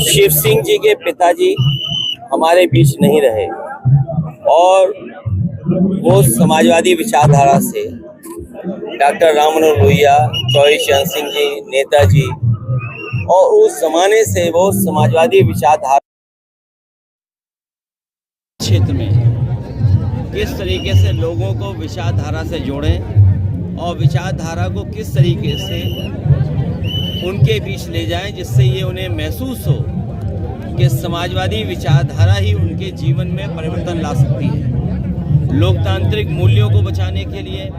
शिव सिंह जी के पिताजी हमारे बीच नहीं रहे और वो समाजवादी विचारधारा से डॉक्टर राम मनोहर लोहिया, चौधरी चरण सिंह जी, नेताजी और उस जमाने से वो समाजवादी विचारधारा क्षेत्र में किस तरीके से लोगों को विचारधारा से जोड़ें और विचारधारा को किस तरीके से उनके बीच ले जाएं जिससे ये उन्हें महसूस हो कि समाजवादी विचारधारा ही उनके जीवन में परिवर्तन ला सकती है। लोकतांत्रिक मूल्यों को बचाने के लिए,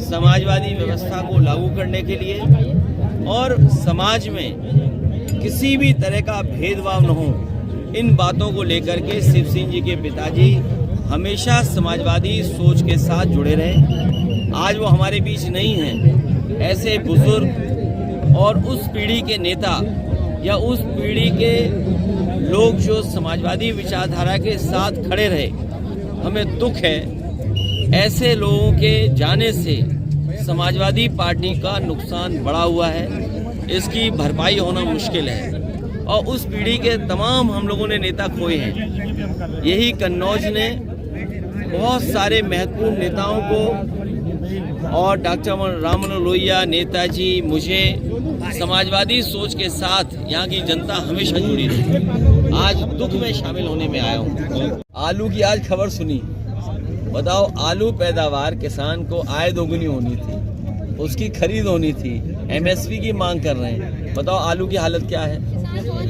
समाजवादी व्यवस्था को लागू करने के लिए और समाज में किसी भी तरह का भेदभाव न हो, इन बातों को लेकर के शिव सिंह जी के पिताजी हमेशा समाजवादी सोच के साथ जुड़े रहे। आज वो हमारे बीच नहीं हैं। ऐसे बुजुर्ग और उस पीढ़ी के नेता या उस पीढ़ी के लोग जो समाजवादी विचारधारा के साथ खड़े रहे, हमें दुख है। ऐसे लोगों के जाने से समाजवादी पार्टी का नुकसान बढ़ा हुआ है, इसकी भरपाई होना मुश्किल है और उस पीढ़ी के तमाम हम लोगों ने नेता खोए हैं। यही कन्नौज ने बहुत सारे महत्वपूर्ण नेताओं को और डॉक्टर राम मनोहर लोहिया, नेताजी, मुझे समाजवादी सोच के साथ यहाँ की जनता हमेशा जुड़ी रही। आज दुख में शामिल होने में आया हूँ। आलू की आज खबर सुनी, बताओ, आलू पैदावार किसान को आय दोगुनी होनी थी, उसकी खरीद होनी थी, एमएसपी की मांग कर रहे हैं। बताओ आलू की हालत क्या है,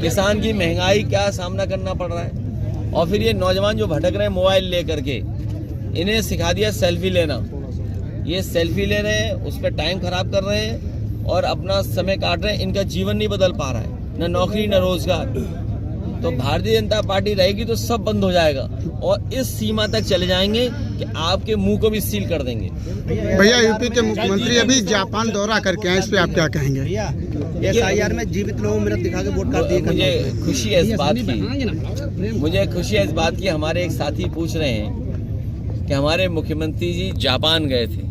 किसान की महंगाई क्या सामना करना पड़ रहा है। और फिर ये नौजवान जो भटक रहे हैं मोबाइल लेकर के, इन्हें सिखा दिया सेल्फी लेना। ये सेल्फी ले रहे हैं, उस पर टाइम खराब कर रहे हैं और अपना समय काट रहे हैं। इनका जीवन नहीं बदल पा रहा है, न नौकरी न रोजगार। तो भारतीय जनता पार्टी रहेगी तो सब बंद हो जाएगा और इस सीमा तक चले जाएंगे कि आपके मुंह को भी सील कर देंगे। भैया, यूपी के मुख्यमंत्री अभी जापान दौरा करके आए, इस पे आप क्या कहेंगे? SIR में जीवित लोगों मिनट दिखा के वोट कर दिए। मुझे खुशी है इस बात की, हमारे एक साथी पूछ रहे हैं कि हमारे मुख्यमंत्री जी जापान गए थे।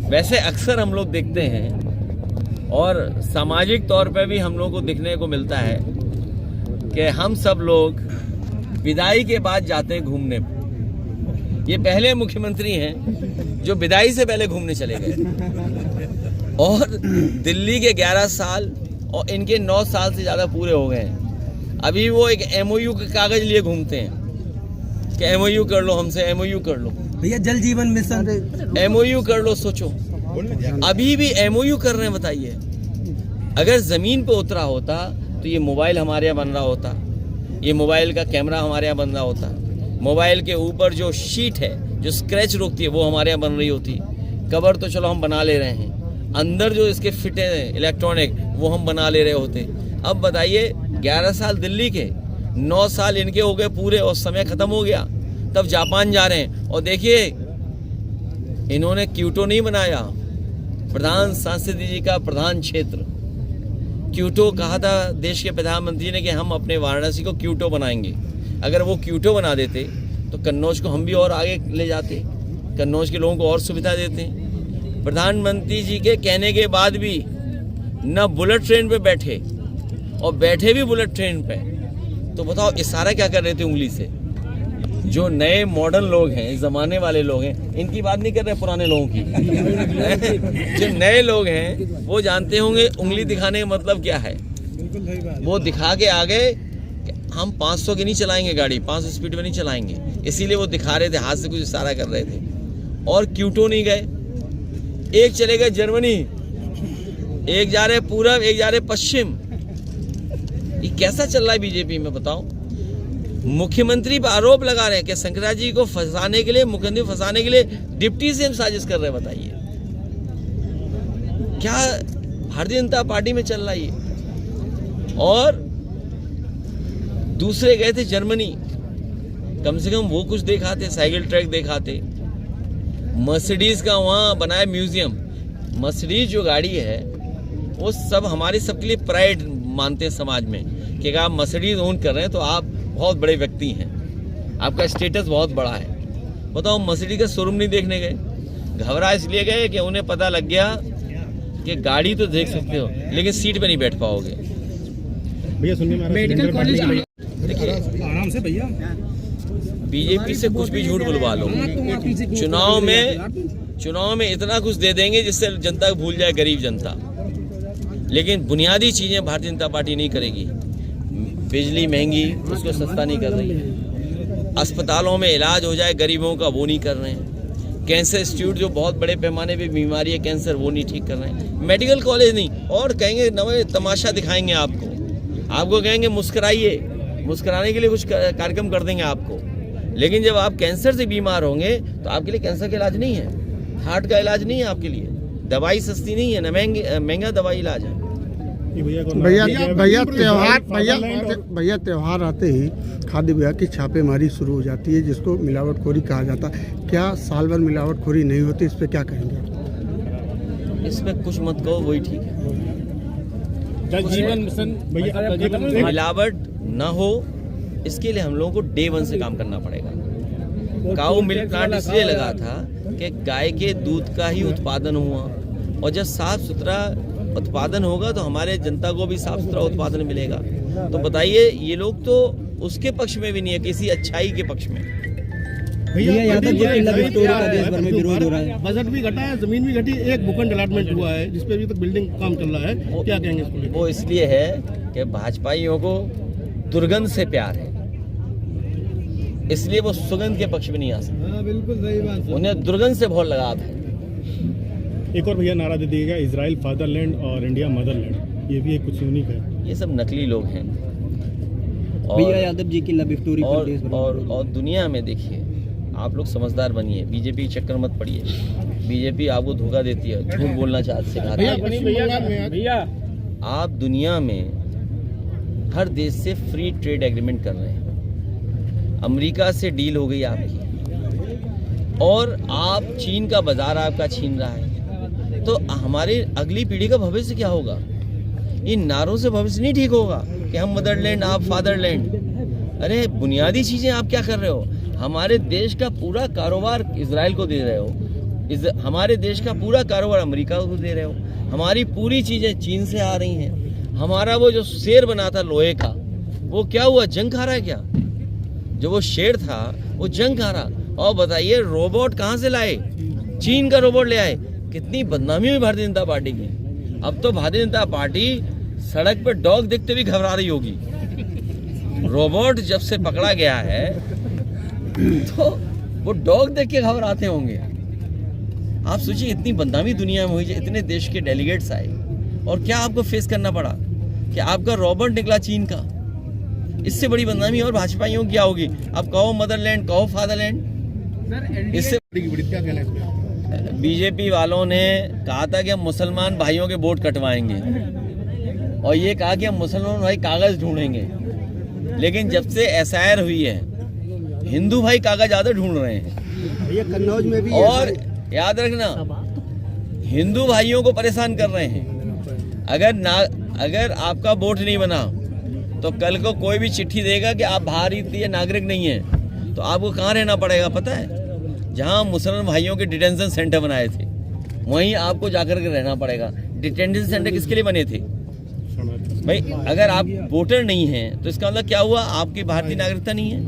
वैसे अक्सर हम लोग देखते हैं और सामाजिक तौर पे भी हम लोग को दिखने को मिलता है कि हम सब लोग विदाई के बाद जाते हैं घूमने। ये पहले मुख्यमंत्री हैं जो विदाई से पहले घूमने चले गए और दिल्ली के 11 साल और इनके 9 साल से ज़्यादा पूरे हो गए हैं। अभी वो एक MOU का कागज़ लिए घूमते हैं कि MOU कर लो हमसे, MOU कर लो। भैया जल जीवन मिशन MOU कर लो। सोचो, अभी भी MOU कर रहे हैं। बताइए, अगर ज़मीन पे उतरा होता तो ये मोबाइल हमारे यहाँ बन रहा होता, ये मोबाइल का कैमरा हमारे यहाँ बन रहा होता, मोबाइल के ऊपर जो शीट है जो स्क्रैच रोकती है वो हमारे यहाँ बन रही होती। कवर तो चलो हम बना ले रहे हैं, अंदर जो इसके फिट है इलेक्ट्रॉनिक वो हम बना ले रहे होते। अब बताइए, 11 साल दिल्ली के, 9 साल इनके हो गए पूरे और समय खत्म हो गया, तब जापान जा रहे हैं। और देखिए, इन्होंने क्योटो नहीं बनाया, प्रधान सांसद जी का प्रधान क्षेत्र क्योटो कहा था देश के प्रधानमंत्री ने कि हम अपने वाराणसी को क्योटो बनाएंगे। अगर वो क्योटो बना देते तो कन्नौज को हम भी और आगे ले जाते, कन्नौज के लोगों को और सुविधा देते। प्रधानमंत्री जी के कहने के बाद भी न बुलेट ट्रेन पे बैठे और बैठे भी बुलेट ट्रेन पे, तो बताओ इशारा क्या कर रहे थे उंगली से। जो नए मॉडर्न लोग हैं, ज़माने वाले लोग हैं, इनकी बात नहीं कर रहे पुराने लोगों की जो नए लोग हैं वो जानते होंगे उंगली दिखाने का मतलब क्या है। वो दिखा के आगे हम 500 की नहीं चलाएंगे गाड़ी, 500 स्पीड में नहीं चलाएंगे, इसीलिए वो दिखा रहे थे, हाथ से कुछ इशारा कर रहे थे। और क्योटो नहीं गए, एक चले गए जर्मनी, एक जा रहे पूरब, एक जा रहे पश्चिम। ये कैसा चल रहा है बीजेपी में बताओ। मुख्यमंत्री पर आरोप लगा रहे हैं कि शंकराचार्य जी को फंसाने के लिए, मुख्यमंत्री फंसाने के लिए डिप्टी सीएम साजिश कर रहे हैं। बताइए क्या भारतीय जनता पार्टी में चल रहा है ये। और दूसरे गए थे जर्मनी, कम से कम वो कुछ दिखाते, साइकिल ट्रैक दिखाते। मर्सिडीज का वहाँ बनाया म्यूजियम। मर्सिडीज जो गाड़ी है वो सब हमारे सबके लिए प्राइड मानते हैं समाज में कि अगर आप मर्सिडीज ओन कर रहे हैं तो आप बहुत बड़े व्यक्ति हैं, आपका स्टेटस बहुत बड़ा है। बताओ, मर्सिडीज का शोरूम नहीं देखने गए, घबरा इसलिए गए कि उन्हें पता लग गया कि गाड़ी तो देख सकते हो लेकिन सीट पे नहीं बैठ पाओगे। भैया सुनने में मेडिकल कॉलेज देखिए, आराम से भैया, बीजेपी से कुछ भी झूठ बुलवा लो, चुनाव में इतना कुछ दे देंगे जिससे जनता को भूल जाए, गरीब जनता। लेकिन बुनियादी चीजें भारतीय जनता पार्टी नहीं करेगी। बिजली महंगी, उसको सस्ता नहीं कर रही है। अस्पतालों में इलाज हो जाए गरीबों का, वो नहीं कर रहे हैं। कैंसर इंस्टीट्यूट जो बहुत बड़े पैमाने पे बीमारी है कैंसर, वो नहीं ठीक कर रहे हैं। मेडिकल कॉलेज नहीं, और कहेंगे नए तमाशा दिखाएंगे आपको कहेंगे मुस्कुराइए, मुस्कुराने के लिए कुछ कार्यक्रम कर देंगे आपको। लेकिन जब आप कैंसर से बीमार होंगे तो आपके लिए कैंसर का इलाज नहीं है, हार्ट का इलाज नहीं है आपके लिए, दवाई सस्ती नहीं है ना, महंगा दवाई इलाज है। भैया त्योहार आते ही खाद्य विभाग की छापेमारी शुरू हो जाती है, जिसको मिलावटखोरी कहा जाता है। क्या साल भर मिलावटखोरी नहीं होती? इस पे क्या कहेंगे? इसमें कुछ मत कहो, वही ठीक है। जीवन मिशन भैया, मिलावट ना हो इसके लिए हम लोगों को डे 1 से काम करना पड़ेगा। काऊ मिल्क प्लांट इसलिए लगा था कि गाय के दूध का ही उत्पादन हुआ, और जब साफ सुथरा उत्पादन होगा तो हमारे जनता को भी साफ सुथरा उत्पादन मिलेगा। तो बताइए, ये लोग तो उसके पक्ष में भी नहीं है, किसी अच्छाई के पक्ष में। भैया यादव जी के लव स्टोरी का देश भर में विरोध हो रहा है। बजट भी घटा है, जमीन भी घटी, एक भूखंड अलॉटमेंट हुआ है जिसपे अभी तक बिल्डिंग काम चल रहा है, क्या कहेंगे इसको? वो इसलिए है कि भाजपाइयों को दुर्गंध से प्यार है, इसलिए वो सुगंध के पक्ष में नहीं आ सकते। बिल्कुल सही बात। उन्हें दुर्गंध से बहुत लगाव है। एक और भैया नारा दे दिएगा, इजराइल फादरलैंड और इंडिया मदरलैंड, ये भी एक कुछ यूनिक है। ये सब नकली लोग हैं। भैया यादव जी की लव स्टोरी और दुनिया में देखिए, आप लोग समझदार बनिए, बीजेपी चक्कर मत पड़िए। बीजेपी आपको धोखा देती है, झूठ बोलना सिखाती है। भैया आप दुनिया में हर देश से फ्री ट्रेड एग्रीमेंट कर रहे हैं। अमेरिका से डील हो गई आपकी, और आप चीन का बाजार आपका छीन रहा है। तो हमारी अगली पीढ़ी का भविष्य क्या होगा? इन नारों से भविष्य नहीं ठीक होगा कि हम मदरलैंड, आप फादरलैंड। अरे बुनियादी चीजें आप क्या कर रहे हो? हमारे देश का पूरा कारोबार इजराइल को दे रहे हो, हमारे देश का पूरा कारोबार अमेरिका को दे रहे हो, हमारी पूरी चीजें चीन से आ रही हैं। हमारा वो जो शेर बना था लोहे का, वो क्या हुआ? जंग खा रहा है क्या? जो वो शेर था वो जंग खा रहा। और बताइए, रोबोट कहाँ से लाए? चीन का रोबोट ले आए। कितनी बदनामी हुई भारतीय जनता पार्टी की। अब तो भारतीय जनता पार्टी सड़क पर डॉग देखते भी घबरा रही होगी। रोबोट जब से पकड़ा गया है तो वो डॉग देख के घबराते होंगे। आप सोचिए, इतनी बदनामी दुनिया में हुई, इतने देश के डेलीगेट्स आए, और क्या आपको फेस करना पड़ा कि आपका रोबोट निकला चीन का। इससे बड़ी बदनामी और भाजपाइयों की क्या होगी? आप कहो मदरलैंड, कहो फादरलैंड। इससे क्या कहना है? बीजेपी वालों ने कहा था कि हम मुसलमान भाइयों के वोट कटवाएंगे, और ये कहा कि हम मुसलमान भाई कागज ढूंढेंगे। लेकिन जब से SIR हुई है, हिंदू भाई कागज ज्यादा ढूंढ रहे हैं। ये कन्नौज में भी, और याद रखना, हिंदू भाइयों को परेशान कर रहे हैं। अगर आपका वोट नहीं बना तो कल को कोई भी चिट्ठी देगा कि आप भारतीय नागरिक नहीं है, तो आपको कहाँ रहना पड़ेगा पता है? जहाँ मुसलमान भाइयों के डिटेंशन सेंटर बनाए थे, वहीं आपको जाकर के रहना पड़ेगा। डिटेंशन सेंटर किसके लिए बने थे भाई? अगर आप वोटर नहीं हैं तो इसका मतलब क्या हुआ? आपकी भारतीय नागरिकता नहीं है।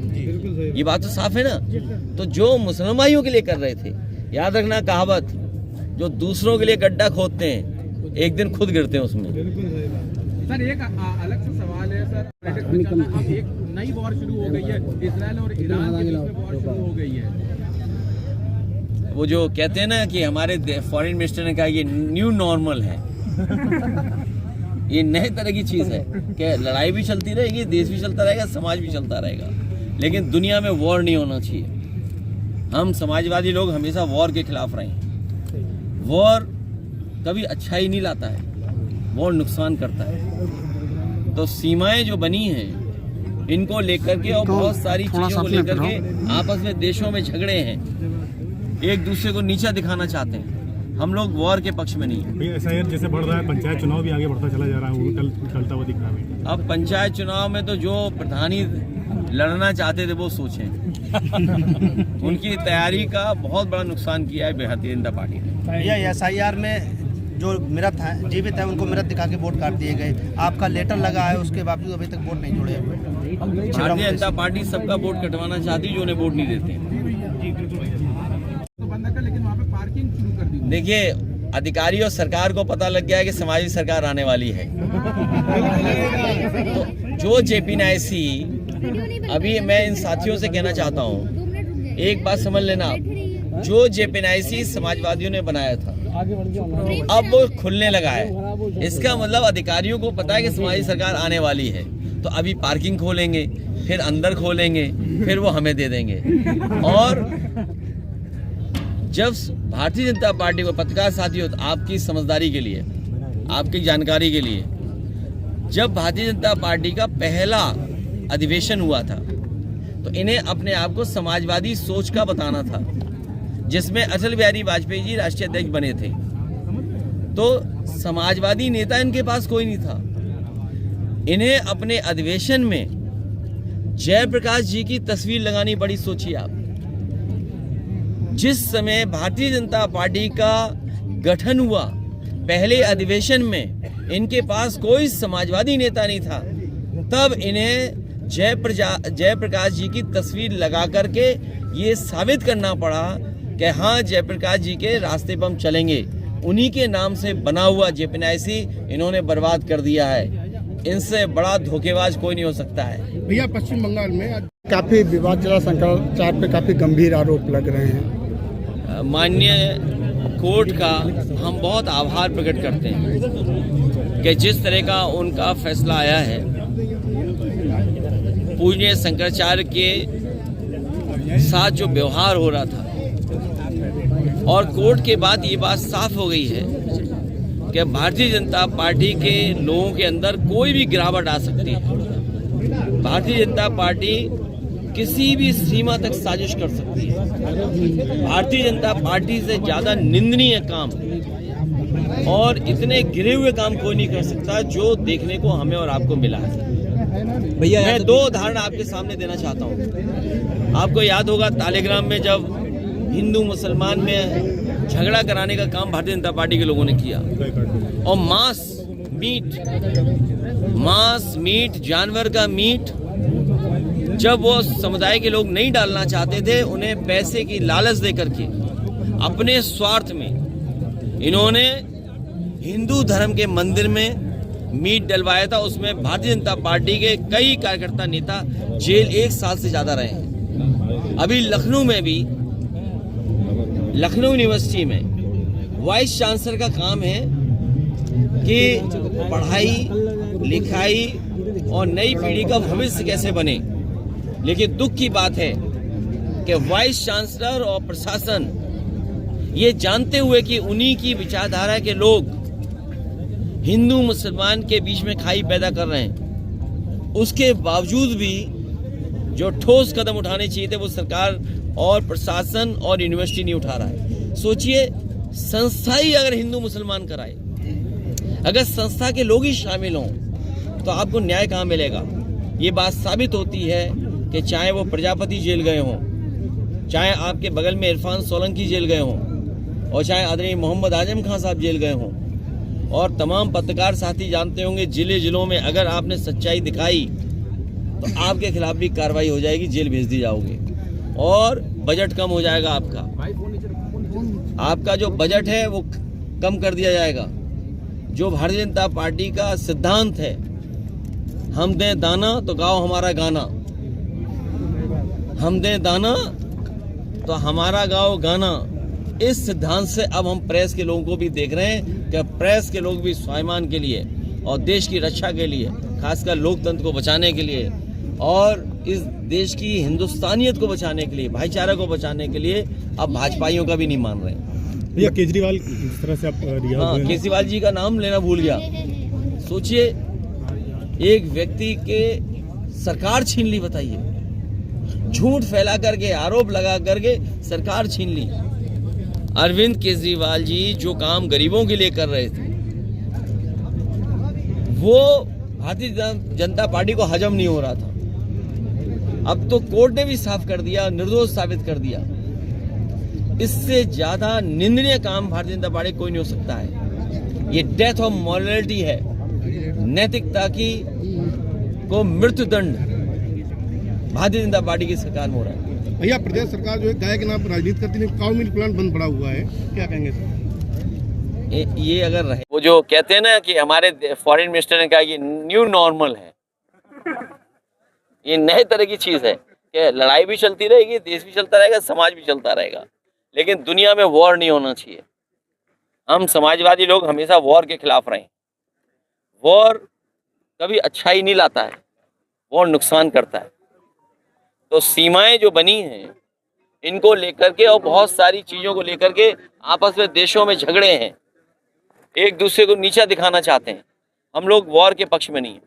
ये बात तो साफ है ना। तो जो मुसलमान भाइयों के लिए कर रहे थे, याद रखना कहावत, जो दूसरों के लिए गड्ढा खोदते हैं एक दिन खुद गिरते हैं उसमें। सर एक अलग सा सवाल है सर, अब एक नई वॉर शुरू हो गई है, इजराइल और ईरान के बीच में वॉर शुरू हो गई है। वो जो कहते हैं ना कि हमारे फॉरेन मिनिस्टर ने कहा ये न्यू नॉर्मल है। ये नए तरह की चीज है कि लड़ाई भी चलती रहेगी, देश भी चलता रहेगा, समाज भी चलता रहेगा, लेकिन दुनिया में वॉर नहीं होना चाहिए। हम समाजवादी लोग हमेशा वॉर के खिलाफ रहे हैं। वॉर कभी अच्छाई नहीं लाता है, वॉर नुकसान करता है। तो सीमाएं जो बनी हैं इनको लेकर के, और बहुत सारी चीजों को लेकर के आपस में देशों में झगड़े हैं, एक दूसरे को नीचा दिखाना चाहते हैं। हम लोग वॉर के पक्ष में नहीं है। SIR जैसे बढ़ रहा है, पंचायत चुनाव भी आगे बढ़ता चला जा रहा है, वो चलता हुआ दिख रहा है। अब पंचायत चुनाव में तो जो प्रधानी लड़ना चाहते थे वो सोचें। उनकी तैयारी का बहुत बड़ा नुकसान किया है भारतीय जनता पार्टी ने। भैया SIR में जो मृत हैं, जीवित हैं, उनको मृत दिखा के वोट काट दिए गए। आपका लेटर लगा है, उसके बावजूद अभी तक वोट नहीं जोड़े हुए। भारतीय जनता पार्टी सबका वोट कटवाना चाहती है जो उन्हें वोट नहीं देते। तो बंद कर, लेकिन वहाँ पे पार्किंग शुरू कर दी। देखिए, अधिकारी और सरकार को पता लग गया है कि समाजवादी सरकार आने वाली है। तो जो JP-NIC, अभी मैं इन साथियों से कहना चाहता हूँ, एक बात समझ लेना आप, जो JP-NIC समाजवादियों ने बनाया था अब वो खुलने लगा है। इसका मतलब अधिकारियों को पता है कि समाजवादी सरकार आने वाली है, तो अभी पार्किंग खोलेंगे, फिर अंदर खोलेंगे, फिर वो हमें दे देंगे। और जब भारतीय जनता पार्टी को, पत्रकार साथियों, आपकी समझदारी के लिए, आपकी जानकारी के लिए, जब भारतीय जनता पार्टी का पहला अधिवेशन हुआ था तो इन्हें अपने आप को समाजवादी सोच का बताना था, जिसमें अटल बिहारी वाजपेयी जी राष्ट्रीय अध्यक्ष बने थे। तो समाजवादी नेता इनके पास कोई नहीं था। इन्हें अपने अधिवेशन में जयप्रकाश जी की तस्वीर लगानी पड़ी। सोचिए आप, जिस समय भारतीय जनता पार्टी का गठन हुआ, पहले अधिवेशन में इनके पास कोई समाजवादी नेता नहीं था, तब इन्हें जयप्रकाश जी की तस्वीर लगा करके ये साबित करना पड़ा कि हाँ, जयप्रकाश जी के रास्ते पर हम चलेंगे। उन्हीं के नाम से बना हुआ JP-NIC इन्होंने बर्बाद कर दिया है। इनसे बड़ा धोखेबाज कोई नहीं हो सकता है। भैया, पश्चिम बंगाल में काफी विवाद चला, शंकराचार्य पे काफी गंभीर आरोप लग रहे हैं। माननीय कोर्ट का हम बहुत आभार प्रकट करते हैं कि जिस तरह का उनका फैसला आया है, पूज्य शंकराचार्य के साथ जो व्यवहार हो रहा था, और कोर्ट के बाद ये बात साफ हो गई है कि भारतीय जनता पार्टी के लोगों के अंदर कोई भी गिरावट आ सकती है। भारतीय जनता पार्टी किसी भी सीमा तक साजिश कर सकती है। भारतीय जनता पार्टी से ज्यादा निंदनीय काम और इतने गिरे हुए काम कोई नहीं कर सकता जो देखने को हमें और आपको मिला है। भैया, मैं दो उदाहरण आपके सामने देना चाहता हूँ। आपको याद होगा, तालेग्राम में जब हिंदू मुसलमान में झगड़ा कराने का काम भारतीय जनता पार्टी के लोगों ने किया, और मांस मीट, जानवर का मीट जब वो समुदाय के लोग नहीं डालना चाहते थे, उन्हें पैसे की लालच देकर के अपने स्वार्थ में इन्होंने हिंदू धर्म के मंदिर में मीट डलवाया था। उसमें भारतीय जनता पार्टी के कई कार्यकर्ता नेता जेल 1 साल से ज्यादा रहे हैं। अभी लखनऊ में भी, लखनऊ यूनिवर्सिटी में वाइस चांसलर का काम है कि पढ़ाई लिखाई और नई पीढ़ी का भविष्य कैसे बने। लेकिन दुख की बात है कि वाइस चांसलर और प्रशासन ये जानते हुए कि उन्हीं की विचारधारा के लोग हिंदू मुसलमान के बीच में खाई पैदा कर रहे हैं, उसके बावजूद भी जो ठोस कदम उठाने चाहिए थे वो सरकार और प्रशासन और यूनिवर्सिटी नहीं उठा रहा है। सोचिए, संस्था ही अगर हिंदू मुसलमान कराए, अगर संस्था के लोग ही शामिल हों, तो आपको न्याय कहाँ मिलेगा। ये बात साबित होती है कि चाहे वो प्रजापति जेल गए हों, चाहे आपके बगल में इरफान सोलंकी जेल गए हों, और चाहे आदरणीय मोहम्मद आजम खान साहब जेल गए हों, और तमाम पत्रकार साथी जानते होंगे, जिलों में अगर आपने सच्चाई दिखाई तो आपके खिलाफ भी कार्रवाई हो जाएगी, जेल भेज दी जाओगे, और बजट कम हो जाएगा। आपका जो बजट है वो कम कर दिया जाएगा। जो भारतीय जनता पार्टी का सिद्धांत है, हम दें दाना तो गाओ हमारा गाना, हम दें दाना तो हमारा गाओ गाना, इस सिद्धांत से अब हम प्रेस के लोगों को भी देख रहे हैं कि प्रेस के लोग भी स्वाभिमान के लिए और देश की रक्षा के लिए, खासकर लोकतंत्र को बचाने के लिए और इस देश की हिंदुस्तानियत को बचाने के लिए, भाईचारा को बचाने के लिए अब भाजपाइयों का भी नहीं मान रहे हैं। भैया, केजरीवाल इस तरह से आप हाँ, केजरीवाल जी का नाम लेना भूल गया। सोचिए, एक व्यक्ति के सरकार छीन ली, बताइए, झूठ फैला करके, आरोप लगा करके सरकार छीन ली। अरविंद केजरीवाल जी जो काम गरीबों के लिए कर रहे थे, वो भारतीय जनता पार्टी को हजम नहीं हो रहा था। अब तो कोर्ट ने भी साफ कर दिया, निर्दोष साबित कर दिया। इससे ज्यादा निंदनीय काम भारतीय जनता पार्टी कोई नहीं हो सकता है। ये डेथ ऑफ मॉरलिटी है, नैतिकता की को मृत्युदंड भारतीय जनता पार्टी की सरकार में हो रहा है। भैया प्रदेश सरकार जो है गाय के नाम पर राजनीति करती है, काउ मिल्क प्लांट बंद पड़ा हुआ है, क्या कहेंगे सर? ये अगर रहे, वो जो कहते हैं ना कि हमारे फॉरेन मिनिस्टर ने कहा कि न्यू नॉर्मल है, ये नए तरह की चीज है कि लड़ाई भी चलती रहेगी, देश भी चलता रहेगा, समाज भी चलता रहेगा, लेकिन दुनिया में वॉर नहीं होना चाहिए। हम समाजवादी लोग हमेशा वॉर के खिलाफ रहे। वॉर कभी अच्छाई नहीं लाता है, वॉर नुकसान करता है। तो सीमाएं जो बनी हैं इनको लेकर के और बहुत सारी चीज़ों को लेकर के आपस में देशों में झगड़े हैं, एक दूसरे को नीचा दिखाना चाहते हैं। हम लोग वॉर के पक्ष में नहीं हैं।